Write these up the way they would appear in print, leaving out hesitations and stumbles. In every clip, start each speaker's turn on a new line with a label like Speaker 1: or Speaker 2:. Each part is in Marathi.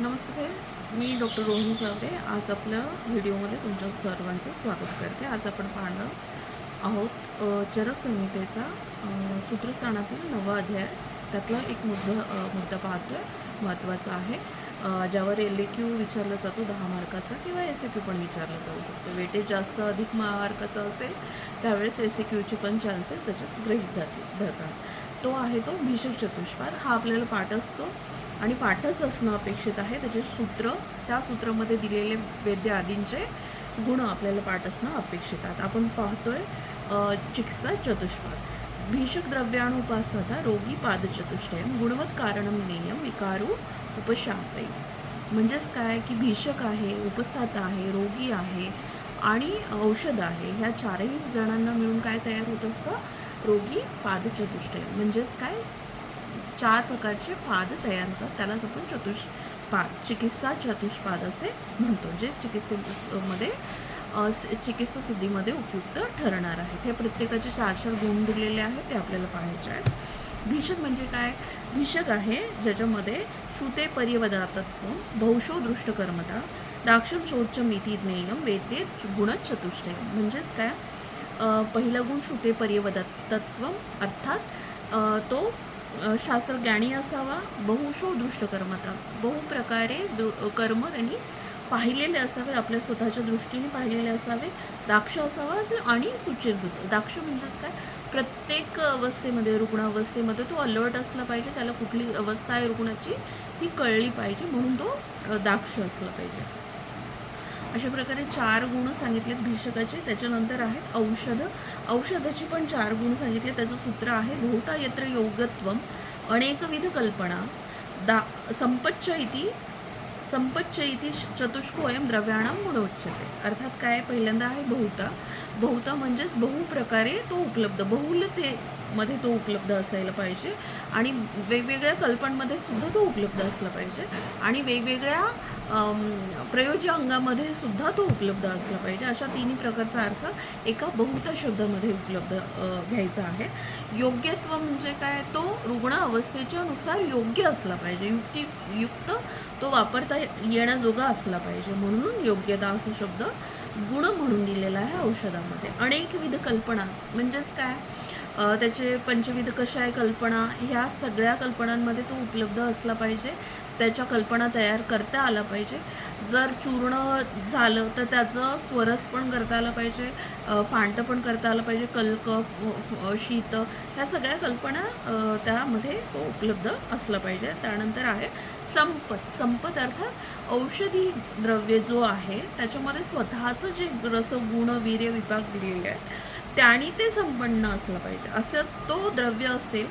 Speaker 1: नमस्कार. मी डॉक्टर रोहिणी सावरे. आज आपल्या व्हिडिओमध्ये तुमच्या सर्वांचं स्वागत करते. आज आपण पाहणार आहोत चरक संहितेचा सूत्रस्थानातील 9वा अध्याय. त्यातला एक मुद्दा पाहतो आहे, महत्त्वाचा आहे, ज्यावर LAQ विचारला जातो 10 मार्काचा किंवा SAQ पण विचारला जाऊ शकतो. वेटेज जास्त अधिक मार्काचा असेल त्यावेळेस SAQचे पण चान्सेस त्याच्यात गृहीत धरतात. तो आहे तो भीषक चतुष्पाद. हा आपल्याला पाठ असतो आणि पाठच असणं अपेक्षित आहे. त्याचे सूत्र, त्या सूत्रामध्ये दिलेले वेद्य आदींचे गुण आपल्याला पाठ असणं अपेक्षित आहे. आपण पाहतोय चिकित्सा चतुष्पाद. भीषक द्रव्याणुपासता रोगी पादचतुष्टयम गुणवत कारणम नेयम विकारू उपशांतय. म्हणजेच काय की भीषक आहे, उपस्थाता आहे, रोगी आहे आणि औषध आहे, ह्या चारही जणांना मिळून काय तयार होत असतं? रोगी पादचतुष्टयम. म्हणजेच काय, 4 प्रकारचे पाद तयार होतात. त्यालाच आपण चतुष्पाद, चिकित्सा चतुष्पाद असे म्हणतो, जे चिकित्सेमध्ये चिकित्सा सिद्धीमध्ये उपयुक्त ठरणार आहे. ते प्रत्येकाचे 4-4 गुण दिलेले आहेत, ते आपल्याला पाहायचे आहेत. भीषक म्हणजे काय? भीषक आहे ज्याच्यामध्ये श्रुते पर्यवदातत्व, भौशो दृष्टकर्मता, दाक्षम शोच मिती ज्ञेयम वेद्ये गुणचतुष्टय. म्हणजेच काय, पहिला गुण श्रुते पर्यवदातत्व, अर्थात तो शास्त्रज्ञानी असावा. बहुशो दृष्टकर्मता, बहुप्रकारे कर्म त्यांनी पाहिलेले असावे, आपल्या स्वतःच्या दृष्टीने पाहिलेले असावे. दाक्ष असावा आणि सुचिरभूत. दाक्ष म्हणजेच काय, प्रत्येक अवस्थेमध्ये, रुग्णावस्थेमध्ये तो अलर्ट असला पाहिजे. त्याला कुठली अवस्था आहे रुग्णाची ही कळली पाहिजे, म्हणून तो दाक्ष असला पाहिजे. अशा प्रकारे 4 गुण सांगितलेत भीषकाचे. त्याच्यानंतर आहेत औषध. औषधाची पण 4 गुण सांगितले. त्याचं सूत्र आहे बहुता यत्र योगत्वम अनेकविध कल्पना संपच्च इति चतुष्कोयम द्रव्याणाम गुणोच्यते. अर्थात काय, पहिल्यांदा आहे बहुता. बहुता म्हणजेच बहुप्रकारे तो उपलब्ध, बहुलतेमध्ये तो उपलब्ध असायला पाहिजे आणि वेगवेगळ्या कल्पनांमध्ये सुद्धा तो उपलब्ध असला पाहिजे आणि वेगवेगळ्या प्रयोज्य अंगामध्ये सुद्धा तो उपलब्ध असला पाहिजे. अशा तिन्ही प्रकारचा अर्थ एका बहुत शब्दामध्ये उपलब्ध घ्यायचा आहे. योग्यत्व म्हणजे काय, तो रुग्ण अवस्थेच्या नुसार योग्य असला पाहिजे, युक्त तो वापरता येण्याजोगा असला पाहिजे, म्हणून योग्यता असा शब्द गुण म्हणून दिलेला आहे औषधामध्ये. अनेकविध कल्पना म्हणजेच काय, त्याचे पंचविध कषाय कल्पना, ह्या सगळ्या कल्पनांमध्ये तो उपलब्ध असला पाहिजे. त्याच्या कल्पना तयार करता आला पाहिजे. जर चूर्ण झालं तर त्याचं स्वरस पण करता आलं पाहिजे, फांटं पण करता आलं पाहिजे, कल्क, शीत, ह्या सगळ्या कल्पना त्यामध्ये तो उपलब्ध असला पाहिजे. त्यानंतर आहे संपत. संपत अर्थात औषधी द्रव्य जो आहे त्याच्यामध्ये स्वतःचं जे रसगुण वीर्य विभाग दिलेले आहेत त्याने ते संपन्न असलं पाहिजे. असं तो द्रव्य असेल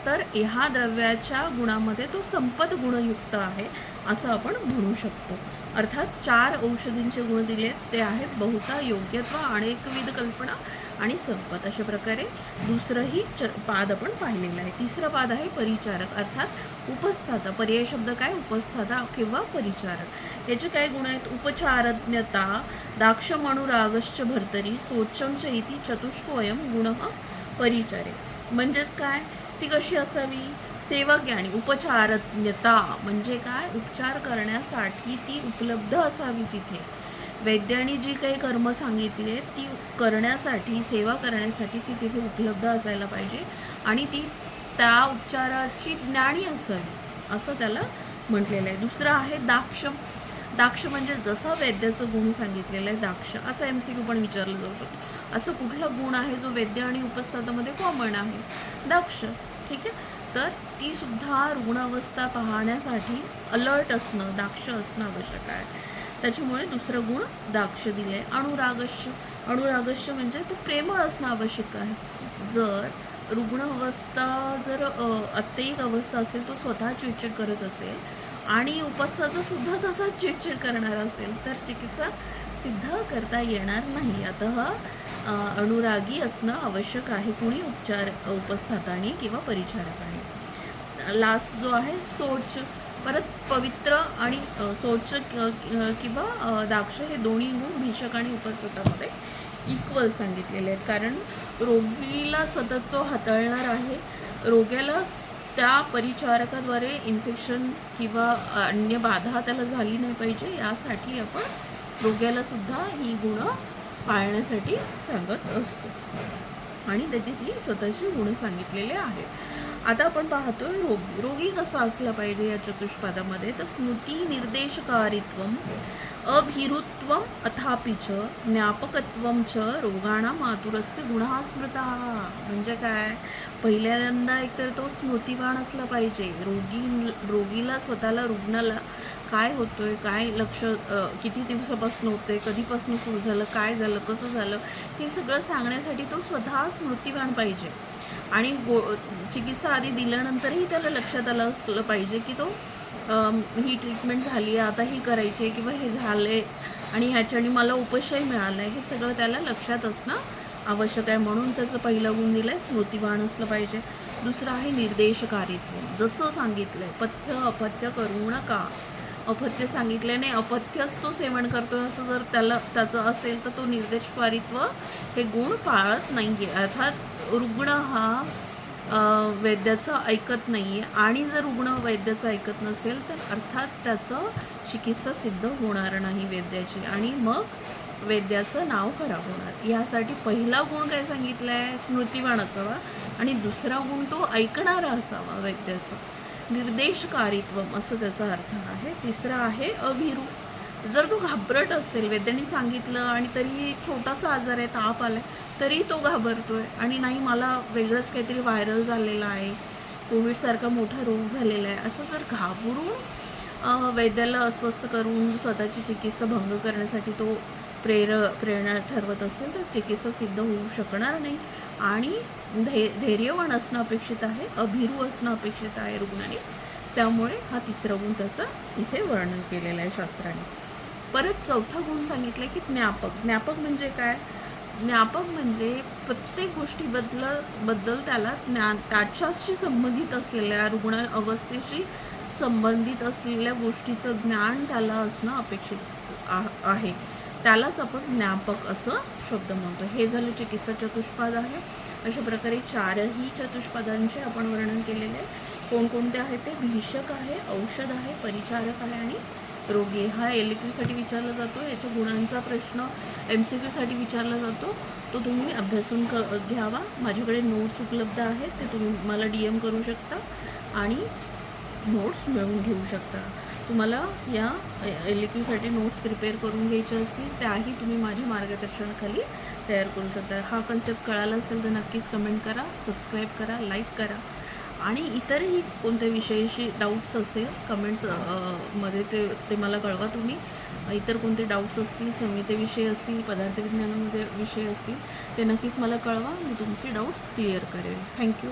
Speaker 1: तर ह्या द्रव्याच्या गुणामध्ये तो संपत गुणयुक्त आहे असं आपण म्हणू शकतो. अर्थात 4 औषधींचे गुण दिलेत, ते आहेत बहुता, योग्यत्व, अनेकविध कल्पना आणि संपत. अशा प्रकारे दुसरंही पाद आपण पाहिलेलं आहे. तिसरं पाद आहे परिचारक, अर्थात उपस्थाता. पर्याय शब्द काय, उपस्थाता किंवा परिचारक. याचे काय गुण आहेत? उपचारज्ञता, दाक्षम अनुरागश्च भर्तरी, सोच्चम च इति चतुष्कोयम गुण परिचारे. म्हणजेच काय, ती कशी असावी? सेवाज्ञानी. उपचारज्ञता म्हणजे काय, उपचार करण्यासाठी ती उपलब्ध असावी तिथे. वैद्याने जी काही कर्म सांगितले ती करण्यासाठी, सेवा करण्यासाठी ती तिथे उपलब्ध असायला पाहिजे आणि ती त्या उपचाराची ज्ञानी असावी असं त्याला म्हटलेलं आहे. दुसरं आहे दाक्षम. दाक्ष म्हणजे जसा वैद्याचं गुण सांगितलेलं आहे दाक्ष, असा MCQ पण विचारलं जाऊ शकतो. असं कुठला गुण आहे जो वैद्य आणि उपस्थातामध्ये कॉमन आहे? दाक्ष. ठीक आहे. तर ती सुद्धा रुग्णावस्था पाहण्यासाठी अलर्ट असणं, दाक्ष असणं आवश्यक आहे. त्याच्यामुळे दुसरं गुण दाक्ष दिले आहे. अनुरागश्य. अनुरागश्य म्हणजे तो प्रेमळ असणं आवश्यक आहे. जर रुग्ण अवस्था जर अत्ययिक अवस्था असेल, तो स्वतः चिडचिड करत असेल आणि उपस्थाता सुद्धा तसाच चिडचिड करणार असेल तर चिकित्सा सिद्ध करता येणार नाही. अतः अनुरागी असणं आवश्यक आहे कुणी उपस्थातानी किंवा परिचारकाने. लास्ट जो आहे सोच. परत पवित्र आणि सोच किंवा दाक्ष हे दोन्ही गुण भीषक आणि उपस्थातामध्ये इक्वल सांगितलेले आहेत. कारण रोगीला सतत तो हाताळणार आहे, रोग्याला त्या परिचारकाद्वारे इन्फेक्शन किंवा अन्य बाधा त्याला झाली नाही पाहिजे, यासाठी आपण रोग्याला सुद्धा ही गुणं पाळण्यासाठी सांगत असतो आणि त्याची ती स्वतःची गुणं सांगितलेली आहेत. आता आपण पाहतोय रोगी. रोगी कसा असला पाहिजे या चतुष्पादामध्ये, तर स्मृती निर्देशकारित्वम अभिरुत्वम अथापि च ज्ञापकत्वम च रोगाणाम आतुरस्य गुणः स्मृतः. म्हणजे काय, पहिल्यांदा एकतर तो स्मृतिवान असला पाहिजे. रोगीला स्वतःला, रुग्णाला काय होतोय, काय लक्ष किती दिवसापासून होतंय, कधीपासून सुरू झालं, काय झालं, कसं झालं, हे सगळं सांगण्यासाठी तो स्वतः स्मृतिवान पाहिजे. आणि चिकित्सा आधी दिल्यानंतरही त्याला लक्षात आलं असलं पाहिजे की तो ही ट्रीटमेंट झाली आहे, आता ही करायची आहे, किंवा हे झाले आणि ह्याच्याने मला उपशय मिळाला आहे, हे सगळं त्याला लक्षात असणं आवश्यक आहे. म्हणून त्याचं पहिलं गुण दिलं आहे स्मृतिवान असलं पाहिजे. दुसरं आहे निर्देशकारित्व. जसं सांगितलं आहे, पथ्य अपथ्य करू नका. अपथ्य सांगितल्याने अपथ्यच तो सेवन करतोय असं जर त्याचं असेल तर तो निर्देशकारित्व हे गुण पाळत नाही आहे. अर्थात रुग्ण हा वैद्याचं ऐकत नाही आहे, आणि जर रुग्ण वैद्याचं ऐकत नसेल तर अर्थात त्याचं चिकित्सा सिद्ध होणार नाही वैद्याची, आणि मग वैद्याचं नाव खराब होणार. यासाठी पहिला गुण काय सांगितलं आहे, स्मृतिवान असावा, आणि दुसरा गुण तो ऐकणारा असावा वैद्याचा. निर्देशकारित्व असं त्याचा अर्थ आहे. तिसरा आहे अभिरू. जर तो घाबरट असेल, वैद्याने सांगितलं आणि तरी छोटासा आजार आहे, ताप आला आहे, तरी तो घाबरतोय आणि नाही मला वेगळंच काहीतरी व्हायरल झालेलं आहे, कोविडसारखा मोठा रोग झालेला आहे, असं जर घाबरून वैद्याला अस्वस्थ करून स्वतःची चिकित्सा भंग करण्यासाठी तो प्रेरणा ठरवत असेल तर चिकित्सा सिद्ध होऊ शकणार नाही. आणि धैर्यवान असणं अपेक्षित आहे, अभिरू असणं अपेक्षित आहे रुग्णाने. त्यामुळे हा तिसरा गुण त्याचा इथे वर्णन केलेला आहे शास्त्राने. परत चौथा गुण सांगितलं की ज्ञापक. ज्ञापक म्हणजे काय, ज्ञापक म्हणजे प्रत्येक गोष्टीबद्दल त्याला त्याच्याशी संबंधित असलेल्या रुग्ण अवस्थेशी संबंधित असलेल्या गोष्टीचं ज्ञान त्याला असणं अपेक्षित आहे. त्यालाच आपण ज्ञापक असं शब्द म्हणतो. हे झालं चिकित्सा चतुष्पाद आहे. अशा प्रकारे चारही चतुष्पादांचे आपण वर्णन केलेले आहे. कोणकोणते आहे ते, भीषक आहे, औषध आहे, परिचारक आहे आणि रोगी. हा LQ विचारला जातो. याच्या गुणांचा प्रश्न MCQ विचारला जातो. तो तुम्ही अभ्यासून घ्यावा. माझ्याकडे नोट्स उपलब्ध आहेत, ते तुम्ही मला DM करू शकता आणि नोट्स मिळवून घेऊ शकता. तुम्हाला या LQ नोट्स प्रिपेअर करून घ्यायचे असतील त्याही तुम्ही माझ्या मार्गदर्शनाखाली तयार करू शकता. हा कन्सेप्ट कळाला असेल तर नक्कीच कमेंट करा, सबस्क्राईब करा, लाईक करा. आणि इतरही कोणत्या विषयाशी डाऊट्स असेल कमेंट्स मध्ये ते मला कळवा. तुम्ही इतर कोणते डाऊट्स असतील, संहितेविषयी असतील, पदार्थविज्ञानामध्ये विषय असतील, ते नक्कीच मला कळवा. मी तुमचे डाऊट्स क्लिअर करेन. थँक्यू.